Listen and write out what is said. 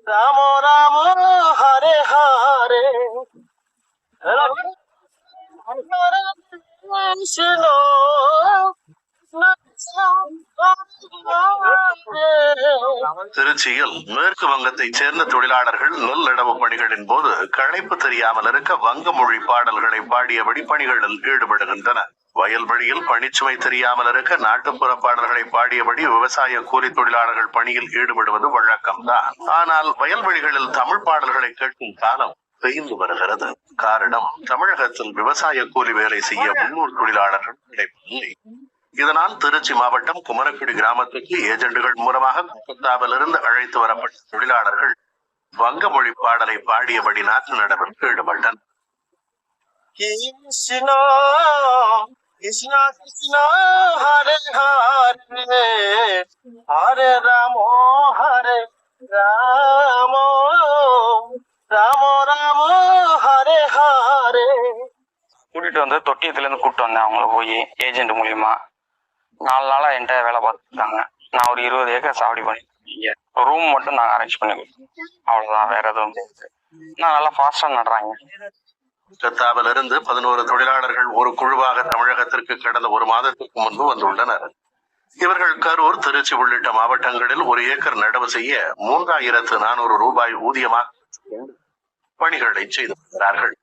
राम राम हरे हरे कृष्ण திருச்சியில் மேற்கு வங்கத்தைச் சேர்ந்த தொழிலாளர்கள் நெல் நடவு பணிகளின் போது களைப்பு தெரியாமல் இருக்க வங்க மொழி பாடல்களை பாடியபடி பணிகளில் ஈடுபடுகின்றனர். வயல்வெளியில் பணிச்சுமை தெரியாமல் இருக்க நாட்டுப்புற பாடல்களை பாடியபடி விவசாய கூலி தொழிலாளர்கள் பணியில் ஈடுபடுவது வழக்கம்தான். ஆனால் வயல்வெளிகளில் தமிழ் பாடல்களை கேட்கும் காலம் பெய்து வருகிறது. காரணம், தமிழகத்தில் விவசாய கூலி வேலை செய்ய உள்ளூர் தொழிலாளர்கள் கிடைப்பதில்லை. இதனால் திருச்சி மாவட்டம் குமரக்குடி கிராமத்துக்கு ஏஜெண்டுகள் மூலமாக கொல்கத்தாவிலிருந்து அழைத்து வரப்பட்ட தொழிலாளர்கள் வங்க மொழி பாடலை பாடியபடி நாட்டு நடவடிக்கை ஈடுபட்டனர். கிருஷ்ணா கிருஷ்ணா கிருஷ்ணா ஹரே ஹரே ஹரே ராமோ ஹரே ராமோ ராமோ ராமோ ஹரே ஹரே. கூட்டிட்டு வந்து தொட்டியத்துல இருந்து கூப்பிட்டு வந்தேன். அவங்கள போய் ஏஜென்ட் மூலியமா 4 நாளா என்கிட்ட வேலை பார்த்துட்டாங்க. நான் ஒரு 20 ஏக்கர் சாவடி பண்ணிருக்கேன். ரூம் மட்டும் நாங்க அரேஞ்ச் பண்ணி கொடுத்தோம். அவ்வளவுதான், வேற எதுவும் நான் நல்லா ஃபாஸ்டா நடுறாங்க. கொல்கத்தாவிலிருந்து 11 தொழிலாளர்கள் ஒரு குழுவாக தமிழகத்திற்கு கடந்த 1 மாதத்துக்கு முன்பு வந்துள்ளனர். இவர்கள் கரூர், திருச்சி உள்ளிட்ட மாவட்டங்களில் 1 ஏக்கர் நடவு செய்ய 3400 ரூபாய் ஊதியமாக பணிகளை செய்து வருகிறார்கள்.